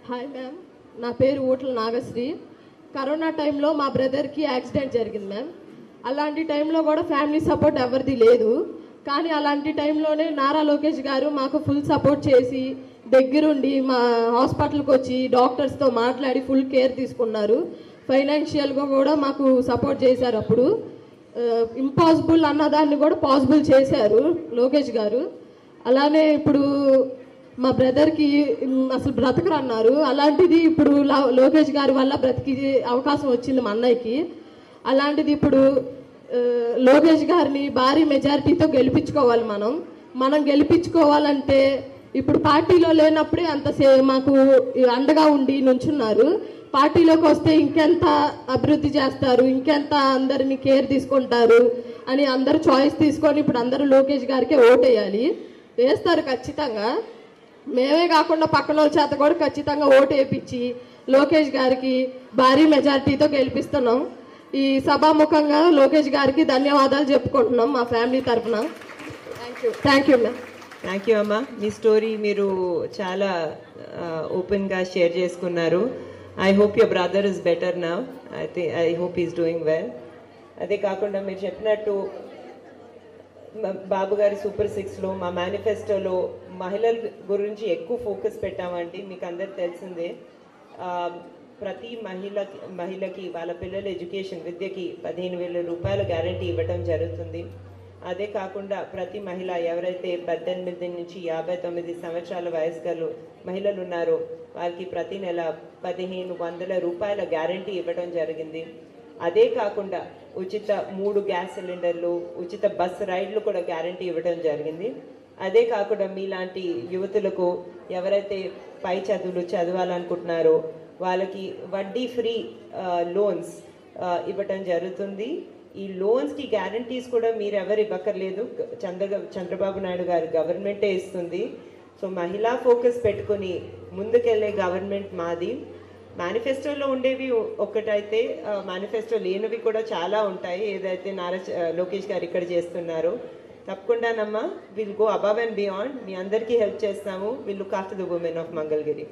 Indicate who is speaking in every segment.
Speaker 1: Hi ma'am, నా పేరు Ootla Nagasri. Corona టైంలో మా బ్రదర్కి యాక్సిడెంట్ జరిగింది మ్యామ్. అలాంటి టైంలో కూడా ఫ్యామిలీ సపోర్ట్ ఎవరిది లేదు. కానీ అలాంటి టైంలోనే నారా లోకేష్ గారు మాకు ఫుల్ సపోర్ట్ చేసి దగ్గరుండి మా హాస్పిటల్కి వచ్చి డాక్టర్స్తో మాట్లాడి ఫుల్ కేర్ తీసుకున్నారు. ఫైనాన్షియల్గా కూడా మాకు సపోర్ట్ చేశారు. అప్పుడు ఇంపాసిబుల్ అన్నదాన్ని కూడా పాసిబుల్ చేశారు లోకేష్ గారు. అలానే ఇప్పుడు మా బ్రదర్కి అసలు బ్రతకరు అన్నారు. అలాంటిది ఇప్పుడు లోకేష్ గారి వల్ల బ్రతికి అవకాశం వచ్చింది మా అన్నయ్యకి. అలాంటిది ఇప్పుడు లోకేష్ గారిని భారీ మెజారిటీతో గెలిపించుకోవాలి. మనం గెలిపించుకోవాలంటే ఇప్పుడు పార్టీలో లేనప్పుడే అంత మాకు అండగా ఉండి నుంచున్నారు. పార్టీలోకి వస్తే ఇంకెంత అభివృద్ధి చేస్తారు, ఇంకెంత అందరినీ కేర్ తీసుకుంటారు అని అందరూ చాయిస్ తీసుకొని ఇప్పుడు అందరూ లోకేష్ గారికే ఓటేయాలి. వేస్తారు ఖచ్చితంగా. మేమే కాకుండా పక్కన వాళ్ళ చేత కూడా ఖచ్చితంగా ఓటు వేయించి లోకేష్ గారికి భారీ మెజారిటీతో గెలిపిస్తున్నాం. ఈ సభాముఖంగా లోకేష్ గారికి ధన్యవాదాలు చెప్పుకుంటున్నాం మా ఫ్యామిలీ తరఫున. Thank you ma'am.
Speaker 2: Thank you అమ్మా. మీ స్టోరీ మీరు చాలా ఓపెన్గా షేర్ చేసుకున్నారు. I hope your brother is better now. I hope is doing well. అదే కాకుండా మీరు చెప్పినట్టు బాబు గారి సూపర్ 6లో మా మేనిఫెస్టోలో మహిళల గురించి ఎక్కువ ఫోకస్ పెట్టామండి. మీకు అందరికి తెలిసిందే. ప్రతి మహిళకి వాళ్ళ పిల్లల ఎడ్యుకేషన్ విద్యకి 15,000 రూపాయల గ్యారంటీ ఇవ్వడం జరుగుతుంది. అదే కాకుండా ప్రతి మహిళ ఎవరైతే 18 నుంచి 59 సంవత్సరాల వయస్కులు మహిళలు ఉన్నారో వారికి ప్రతి నెల 1,500 రూపాయల గ్యారంటీ ఇవ్వడం జరిగింది. అదే కాకుండా ఉచిత 3 గ్యాస్ సిలిండర్లు, ఉచిత బస్ రైడ్లు కూడా గ్యారంటీ ఇవ్వడం జరిగింది. అదే కాకుండా మీలాంటి యువతులకు ఎవరైతే పై చదువులు చదవాలనుకుంటున్నారో వాళ్ళకి వడ్డీ ఫ్రీ లోన్స్ ఇవ్వటం జరుగుతుంది. ఈ లోన్స్కి గ్యారంటీస్ కూడా మీరు ఎవరు ఇవ్వక్కర్లేదు, చంద్రబాబు నాయుడు గారి గవర్నమెంటే ఇస్తుంది. సో మహిళా ఫోకస్ పెట్టుకుని ముందుకెళ్ళే గవర్నమెంట్ మాది. మేనిఫెస్టోలో ఉండేవి ఒక్కటైతే మేనిఫెస్టో లేనివి కూడా చాలా ఉంటాయి. ఏదైతే లోకేష్ గారు ఇక్కడ చేస్తున్నారో తప్పకుండానమ్మా will go above and beyond. మీ అందరికీ హెల్ప్ చేస్తాము. Will look after the women of Mangalagiri.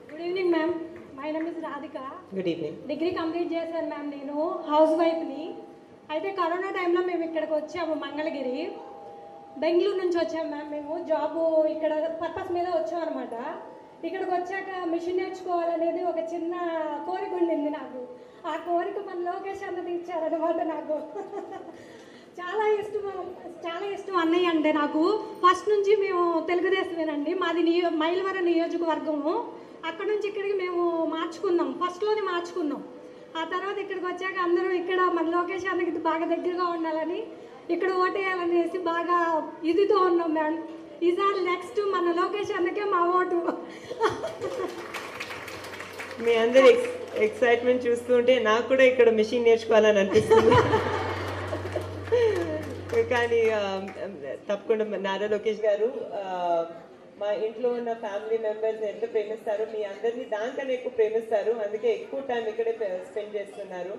Speaker 3: Good evening ma'am. My name is Radhika.
Speaker 2: Good evening.
Speaker 3: Degree complete చేశాను మ్యామ్. నేను హౌస్ వైఫ్ని. అయితే కరోనా టైంలో మేము ఇక్కడికి వచ్చాము మంగళగిరి. బెంగళూరు నుంచి వచ్చాము మ్యామ్. మేము జాబు ఇక్కడ పర్పస్ మీద వచ్చాం అనమాట. ఇక్కడికి వచ్చాక మిషన్ నేర్చుకోవాలనేది ఒక చిన్న కోరిక ఉండింది నాకు. ఆ కోరిక మన లోకేష్ అన్నది ఇచ్చారనమాట. నాకు చాలా ఇష్టం అన్నయ్య అంటే. నాకు ఫస్ట్ నుంచి మేము తెలుగుదేశమేనండి. మాది మైలవరం నియోజకవర్గము. అక్కడ నుంచి ఇక్కడికి మేము మార్చుకున్నాం. ఫస్ట్లోనే మార్చుకున్నాం. ఆ తర్వాత ఇక్కడికి వచ్చాక అందరూ ఇక్కడ మన లోకేష్ అన్నకి బాగా దగ్గరగా ఉండాలని ఇక్కడ ఓటేయాలనేసి బాగా ఇదితో ఉన్నాం మ్యామ్. ఈసారి నెక్స్ట్ మన లోకేష్ అన్నకే మా ఓటు.
Speaker 2: మీ అందరి ఎక్సైట్మెంట్ చూస్తుంటే నాకు కూడా ఇక్కడ మిషన్ నేర్చుకోవాలని అనిపిస్తుంది. కానీ తప్పకుండా నారా లోకేష్ గారు మా ఇంట్లో ఉన్న ఫ్యామిలీ మెంబర్స్ ఎంత ప్రేమిస్తారు, మీ అందరినీ దానికన్నా ఎక్కువ ప్రేమిస్తారు. అందుకే ఎక్కువ టైం ఇక్కడే స్పెండ్ చేస్తున్నారు.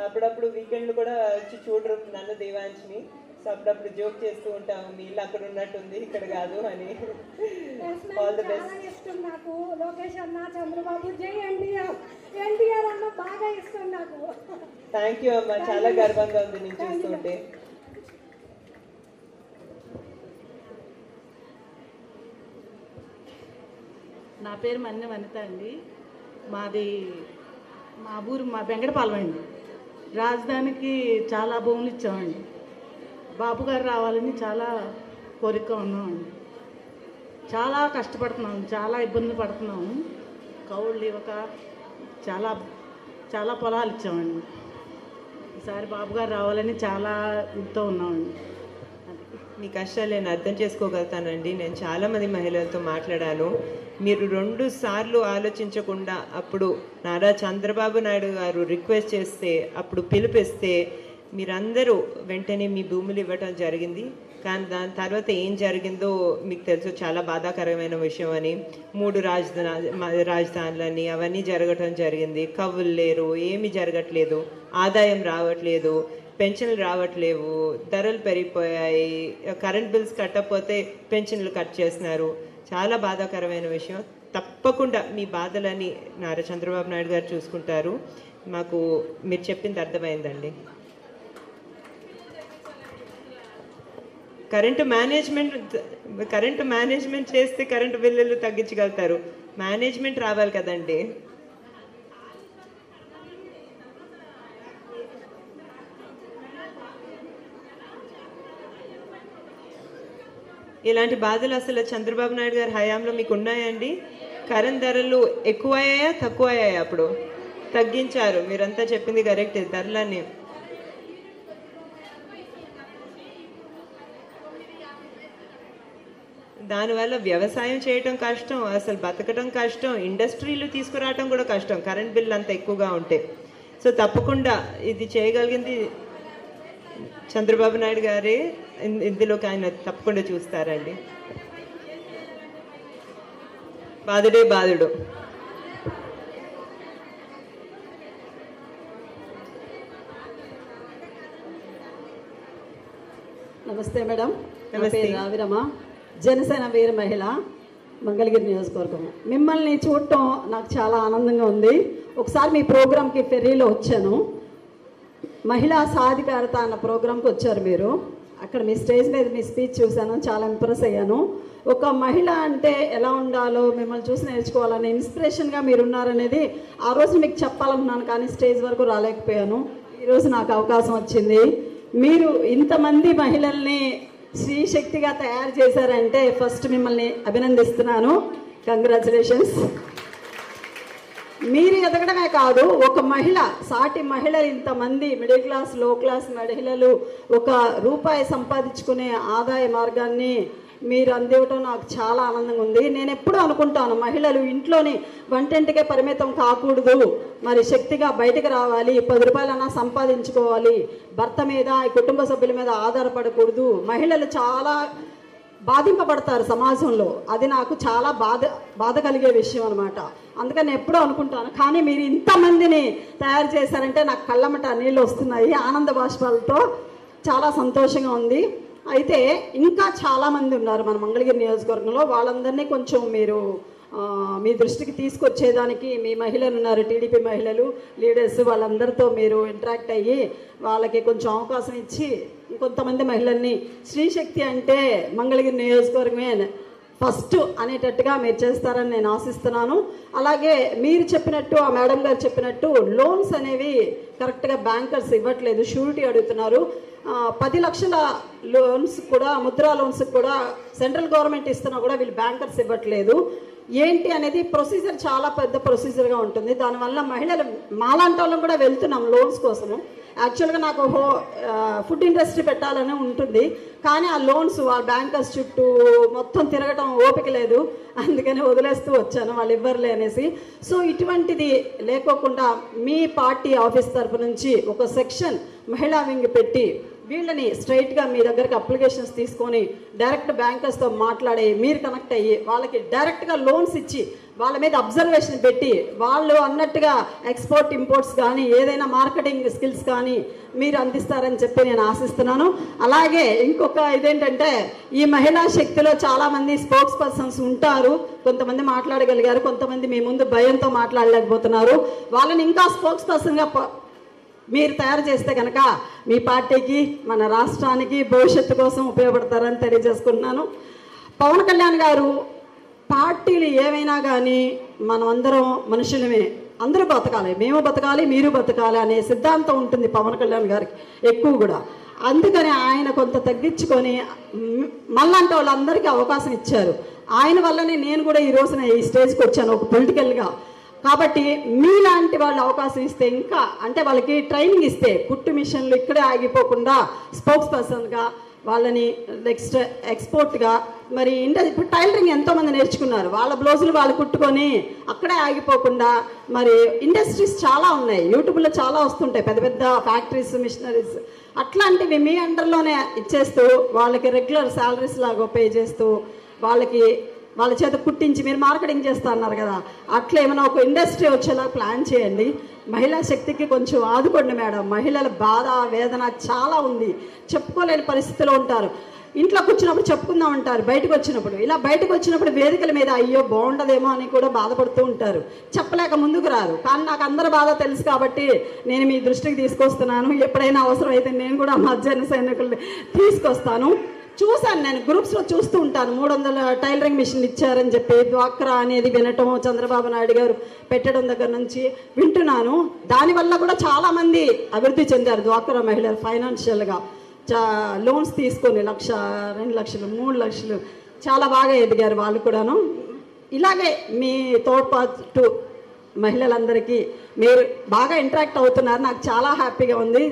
Speaker 2: అప్పుడప్పుడు వీకెండ్లు కూడా వచ్చి చూడరు నన్ను దేవాంశని. సో అప్పుడప్పుడు జోక్ చేస్తూ ఉంటాము, మీ ఇల్లు అక్కడ ఉన్నట్టుంది ఇక్కడ కాదు అని. All the best.
Speaker 3: ఇష్టం నాకు లోకేష్ అన్న, చంద్రబాబు, జై ఎన్టీఆర్ అన్న బాగా ఇష్టం నాకు.
Speaker 2: థ్యాంక్ యూ అమ్మా. చాలా గర్వంగా ఉంది నేను చూస్తుంటే.
Speaker 4: నా పేరు మన్నె వనిత అండి. మా ఊరు వెంకటపాలెం అండి. రాజధానికి చాలా భూములు ఇచ్చామండి. బాబు గారు రావాలని చాలా కోరిక ఉన్నామండి. చాలా కష్టపడుతున్నాం, చాలా ఇబ్బందులు పడుతున్నాము. కౌళ్ళు ఇవ్వక చాలా పొలాలు ఇచ్చామండి. ఈసారి బాబు గారు రావాలని చాలా ఇదితో ఉన్నామండి.
Speaker 2: మీ కష్టాలు నేను అర్థం చేసుకోగలుగుతానండి. నేను చాలామంది మహిళలతో మాట్లాడాను. మీరు 2 సార్లు ఆలోచించకుండా అప్పుడు నారా చంద్రబాబు నాయుడు గారు రిక్వెస్ట్ చేస్తే, అప్పుడు పిలిపిస్తే మీరందరూ వెంటనే మీ భూములు ఇవ్వటం జరిగింది. కానీ దాని తర్వాత ఏం జరిగిందో మీకు తెలుసు, చాలా బాధాకరమైన విషయం అని. 3 రాజధానులని అవన్నీ జరగటం జరిగింది. కవులు లేరు, ఏమి జరగట్లేదు, ఆదాయం రావట్లేదు. పెన్షన్లు రావట్లేవు, ధరలు పెరిగిపోయాయి, కరెంట్ బిల్స్ కట్టకపోతే పెన్షన్లు కట్ చేస్తున్నారు. చాలా బాధాకరమైన విషయం. తప్పకుండా మీ బాధలని నారా చంద్రబాబు నాయుడు గారు చూసుకుంటారు. మాకు మీరు చెప్పింది అర్థమైందండి. కరెంటు మేనేజ్మెంట్ చేస్తే కరెంటు బిల్లులు తగ్గించగలుగుతారు. మేనేజ్మెంట్ రావాలి కదండి. ఇలాంటి బాధలు అసలు చంద్రబాబు నాయుడు గారి హయాంలో మీకు ఉన్నాయండి? కరెంట్ ధరలు ఎక్కువయ్యాయా తక్కువయ్యాయా? అప్పుడు తగ్గించారు. మీరంతా చెప్పింది కరెక్ట్. ధరలన్నీ దానివల్ల వ్యవసాయం చేయటం కష్టం, అసలు బతకటం కష్టం, ఇండస్ట్రీలు తీసుకురావటం కూడా కష్టం కరెంట్ బిల్ అంత ఎక్కువగా ఉంటే. సో తప్పకుండా ఇది చేయగలిగింది చంద్రబాబు నాయుడు గారే. ఇందులోకి ఆయన తప్పకుండా చూస్తారండి. బాధుడే బాధుడు.
Speaker 5: నమస్తే మేడం.
Speaker 2: నమస్తే.
Speaker 5: రావిరమ్మ, జనసేన వీర మహిళ, మంగళగిరి నియోజకవర్గం. మిమ్మల్ని చూడటం నాకు చాలా ఆనందంగా ఉంది. ఒకసారి మీ ప్రోగ్రామ్కి ఫెర్రీలో వచ్చాను. మహిళా సాధికారత అన్న ప్రోగ్రామ్కి వచ్చారు మీరు. అక్కడ మీ స్టేజ్ మీద మీ స్పీచ్ చూశాను, చాలా ఇంప్రెస్ అయ్యాను. ఒక మహిళ అంటే ఎలా ఉండాలో మిమ్మల్ని చూసి నేర్చుకోవాలనే ఇన్స్పిరేషన్గా మీరు ఉన్నారనేది ఆ రోజు మీకు చెప్పాలనుకున్నాను, కానీ స్టేజ్ వరకు రాలేకపోయాను. ఈరోజు నాకు అవకాశం వచ్చింది. మీరు ఇంతమంది మహిళల్ని శ్రీశక్తిగా తయారు చేశారంటే ఫస్ట్ మిమ్మల్ని అభినందిస్తున్నాను. కంగ్రాచులేషన్స్. మీరు ఎదగడమే కాదు, ఒక మహిళ, సాటి మహిళలు, ఇంతమంది మిడిల్ క్లాస్, లో క్లాస్ మహిళలు ఒక రూపాయి సంపాదించుకునే ఆదాయ మార్గాన్ని మీరు అందివ్వటం నాకు చాలా ఆనందంగా ఉంది. నేను ఎప్పుడూ అనుకుంటాను, మహిళలు ఇంట్లోని వంటింటికే పరిమితం కాకూడదు, మరి శక్తిగా బయటకు రావాలి, 10 రూపాయలన్నా సంపాదించుకోవాలి, భర్త మీద, కుటుంబ సభ్యుల మీద ఆధారపడకూడదు. మహిళలు చాలా బాధింపబడతారు సమాజంలో. అది నాకు చాలా బాధ కలిగే విషయం అనమాట. అందుకని ఎప్పుడూ అనుకుంటాను. కానీ మీరు ఇంతమందిని తయారు చేశారంటే నాకు కళ్ళమట నీళ్ళు వస్తున్నాయి ఆనంద బాష్పాలతో. చాలా సంతోషంగా ఉంది. అయితే ఇంకా చాలామంది ఉన్నారు మన మంగళగిరి నియోజకవర్గంలో. వాళ్ళందరినీ కొంచెం మీరు మీ దృష్టికి తీసుకొచ్చేదానికి మీ మహిళలు ఉన్నారు, టీడీపీ మహిళలు, లీడర్స్, వాళ్ళందరితో మీరు ఇంటరాక్ట్ అయ్యి వాళ్ళకి కొంచెం అవకాశం ఇచ్చి ఇంకొంతమంది మహిళల్ని శ్రీశక్తి అంటే మంగళగిరి నియోజకవర్గమే ఫస్ట్ అనేటట్టుగా మీరు చేస్తారని నేను ఆశిస్తున్నాను. అలాగే మీరు చెప్పినట్టు, ఆ మేడం గారు చెప్పినట్టు, లోన్స్ అనేవి కరెక్ట్గా బ్యాంకర్స్ ఇవ్వట్లేదు, షూరిటీ అడుగుతున్నారు. 10 లక్షల లోన్స్ కూడా, ముద్రా లోన్స్ కూడా సెంట్రల్ గవర్నమెంట్ ఇస్తున్నా కూడా వీళ్ళు బ్యాంకర్స్ ఇవ్వట్లేదు. ఏంటి అనేది ప్రొసీజర్ చాలా పెద్ద ప్రొసీజర్గా ఉంటుంది. దానివల్ల మహిళలు మాలాంటి వాళ్ళం కూడా వెళ్తున్నాం లోన్స్ కోసము. యాక్చువల్గా నాకు ఫుడ్ ఇండస్ట్రీ పెట్టాలని ఉంటుంది, కానీ ఆ లోన్స్ వాళ్ళ బ్యాంకర్స్ చుట్టూ మొత్తం తిరగటం ఓపిక లేదు, అందుకని వదిలేస్తూ వచ్చాను, వాళ్ళు ఇవ్వరులే అనేసి. సో ఇటువంటిది లేకోకుండా మీ పార్టీ ఆఫీస్ తరఫు నుంచి ఒక సెక్షన్ మహిళా వింగ్ పెట్టి వీళ్ళని స్ట్రైట్గా మీ దగ్గరికి అప్లికేషన్స్ తీసుకొని డైరెక్ట్ బ్యాంకర్స్తో మాట్లాడి మీరు కనెక్ట్ అయ్యి వాళ్ళకి డైరెక్ట్గా లోన్స్ ఇచ్చి వాళ్ళ మీద అబ్జర్వేషన్ పెట్టి వాళ్ళు అన్నట్టుగా ఎక్స్పోర్ట్ ఇంపోర్ట్స్ కానీ ఏదైనా మార్కెటింగ్ స్కిల్స్ కానీ మీరు అందిస్తారని చెప్పి నేను ఆశిస్తున్నాను. అలాగే ఇంకొక ఇదేంటంటే, ఈ మహిళా శక్తిలో చాలామంది స్పోక్స్ పర్సన్స్ ఉంటారు, కొంతమంది మాట్లాడగలిగారు, కొంతమంది మీ ముందు భయంతో మాట్లాడలేకపోతున్నారు. వాళ్ళని ఇంకా స్పోక్స్ పర్సన్గా మీరు తయారు చేస్తే కనుక మీ పార్టీకి, మన రాష్ట్రానికి భవిష్యత్తు కోసం ఉపయోగపడతారని తెలియజేసుకుంటున్నాను. పవన్ కళ్యాణ్ గారు, పార్టీలు ఏమైనా కానీ మనం అందరం మనుషులమే, అందరూ బతకాలి, మేము బతకాలి, మీరు బతకాలి అనే సిద్ధాంతం ఉంటుంది పవన్ కళ్యాణ్ గారికి ఎక్కువ కూడా. అందుకని ఆయన కొంత తగ్గించుకొని మళ్ళంటే వాళ్ళందరికీ అవకాశం ఇచ్చారు. ఆయన వల్లనే నేను కూడా ఈ రోజున ఈ స్టేజ్కి వచ్చాను ఒక పొలిటికల్గా. కాబట్టి మీలాంటి వాళ్ళు అవకాశం ఇస్తే, ఇంకా అంటే వాళ్ళకి ట్రైనింగ్ ఇస్తే, కుట్టు మిషన్లు ఇక్కడే ఆగిపోకుండా స్పోక్స్ పర్సన్గా వాళ్ళని నెక్స్ట్ ఎక్స్పోర్ట్గా, మరి ఇప్పుడు టైలరింగ్ ఎంతోమంది నేర్చుకున్నారు, వాళ్ళ బ్లౌజులు వాళ్ళు కుట్టుకొని అక్కడే ఆగిపోకుండా, మరి ఇండస్ట్రీస్ చాలా ఉన్నాయి, యూట్యూబ్లో చాలా వస్తుంటాయి, పెద్ద పెద్ద ఫ్యాక్టరీస్, మిషనరీస్, అట్లాంటివి మీ అండర్లోనే ఇచ్చేస్తూ వాళ్ళకి రెగ్యులర్ శాలరీస్ లాగా పే చేస్తూ వాళ్ళకి వాళ్ళ చేత కుట్టించి మీరు మార్కెటింగ్ చేస్తా అన్నారు కదా, అట్లా ఏమైనా ఒక ఇండస్ట్రీ వచ్చేలా ప్లాన్ చేయండి. మహిళా శక్తికి కొంచెం ఆదుకోండి మేడం. మహిళల బాధ వేదన చాలా ఉంది, చెప్పుకోలేని పరిస్థితిలో ఉంటారు. ఇంట్లో కూర్చున్నప్పుడు చెప్పుకుందాం అంటారు, బయటకు వచ్చినప్పుడు వేదికల మీద అయ్యో బాగుండదేమో అని కూడా బాధపడుతూ ఉంటారు, చెప్పలేక ముందుకు రారు. కానీ నాకు అందరి బాధ తెలుసు కాబట్టి నేను మీ దృష్టికి తీసుకొస్తున్నాను. ఎప్పుడైనా అవసరం అయితే నేను కూడా మా జన సైనికుల్ని తీసుకొస్తాను. చూశాను, నేను గ్రూప్స్లో చూస్తూ ఉంటాను. 300 టైలరింగ్ మిషన్ ఇచ్చారని చెప్పి డ్వాక్రా అనేది వినటం, చంద్రబాబు నాయుడు గారు పెట్టడం దగ్గర నుంచి వింటున్నాను. దానివల్ల కూడా చాలామంది అభివృద్ధి చెందారు డ్వాక్రా మహిళలు. ఫైనాన్షియల్గా లోన్స్ తీసుకొని 1 లక్ష, 2 లక్షలు, 3 లక్షలు చాలా బాగా ఎదిగారు వాళ్ళు కూడాను. ఇలాగే మీ తోడ్పాటు మహిళలందరికీ మీరు బాగా ఇంటరాక్ట్ అవుతున్నారు, నాకు చాలా హ్యాపీగా ఉంది.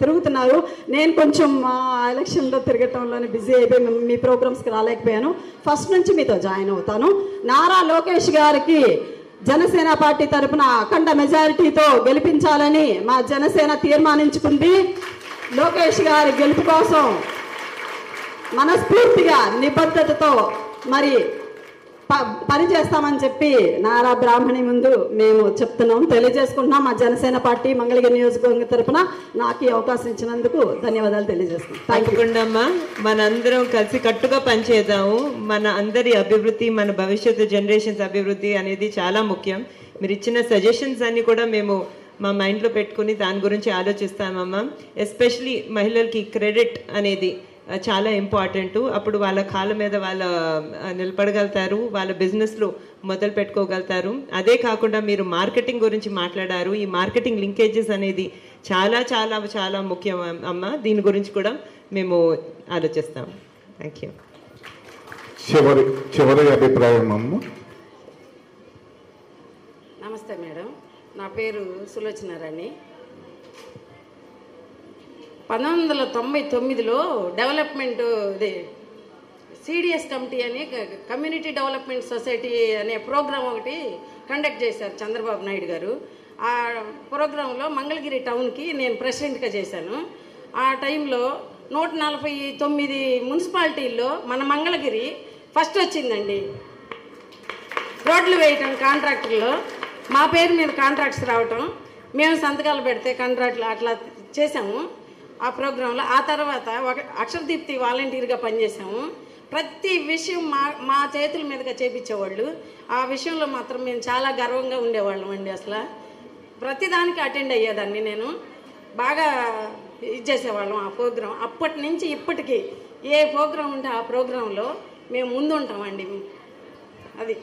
Speaker 5: తిరుగుతున్నారు. నేను కొంచెం మా ఎలక్షన్లో తిరగటంలోనే బిజీ అయిపోయి మీ ప్రోగ్రామ్స్కి రాలేకపోయాను. ఫస్ట్ నుంచి మీతో జాయిన్ అవుతాను. నారా లోకేష్ గారికి జనసేన పార్టీ తరఫున అఖండ మెజారిటీతో గెలిపించాలని మా జనసేన తీర్మానించుకుంది. లోకేష్ గారి గెలుపు కోసం మనస్ఫూర్తిగా నిబద్ధతతో మరి పనిచేస్తామని చెప్పి నారా బ్రాహ్మణి ముందు మేము చెప్తున్నాం, తెలియజేసుకుంటున్నాం. మా జనసేన పార్టీ మంగళగిరి నియోజకవర్గం తరఫున నాకు ఈ అవకాశం ఇచ్చినందుకు ధన్యవాదాలు తెలియజేస్తున్నాం.
Speaker 2: తప్పకుండా మనందరం కలిసి కట్టుగా పనిచేద్దాము. మన అందరి అభివృద్ధి, మన భవిష్యత్తు జనరేషన్స్ అభివృద్ధి అనేది చాలా ముఖ్యం. మీరు ఇచ్చిన సజెషన్స్ అన్ని కూడా మేము మా మైండ్లో పెట్టుకుని దాని గురించి ఆలోచిస్తామమ్మా. ఎస్పెషలీ మహిళలకి క్రెడిట్ అనేది చాలా ఇంపార్టెంట్. అప్పుడు వాళ్ళ కాళ్ళ మీద వాళ్ళ నిలబడగలుగుతారు, వాళ్ళ బిజినెస్లు మొదలు పెట్టుకోగలుగుతారు. అదే కాకుండా మీరు మార్కెటింగ్ గురించి మాట్లాడారు. ఈ మార్కెటింగ్ లింకేజెస్ అనేది చాలా చాలా చాలా ముఖ్యం అమ్మ. దీని గురించి కూడా మేము ఆలోచిస్తాం. Thank you.
Speaker 6: చివరి అభిప్రాయం అమ్మ.
Speaker 7: నమస్తే మేడం, నా పేరు సులోచనారాణి. 1999లో డెవలప్మెంట్ సిడిఎస్ కమిటీ అని కమ్యూనిటీ డెవలప్మెంట్ సొసైటీ అనే ప్రోగ్రాం ఒకటి కండక్ట్ చేశారు చంద్రబాబు నాయుడు గారు. ఆ ప్రోగ్రాంలో మంగళగిరి టౌన్కి నేను ప్రెసిడెంట్గా చేశాను. ఆ టైంలో 149 మున్సిపాలిటీల్లో మన మంగళగిరి ఫస్ట్ వచ్చిందండి. రోడ్లు వేయటం కాంట్రాక్టర్లో మా పేరు మీద కాంట్రాక్ట్స్ రావటం, మేము సంతకాలు పెడితే కాంట్రాక్ట్లు అట్లా చేసాము ఆ ప్రోగ్రాంలో. ఆ తర్వాత ఒక అక్షరదీప్తి వాలంటీర్గా పనిచేసాము. ప్రతి విషయం మా చేతుల మీదుగా చేపించేవాళ్ళు. ఆ విషయంలో మాత్రం మేము చాలా గర్వంగా ఉండేవాళ్ళం అండి. అసలు ప్రతిదానికి అటెండ్ అయ్యేదాన్ని నేను. బాగా ఇది చేసేవాళ్ళం ఆ ప్రోగ్రాం. అప్పటి నుంచి ఇప్పటికీ ఏ ప్రోగ్రాం ఉంటే ఆ ప్రోగ్రాంలో మేము ముందు ఉంటామండి. అది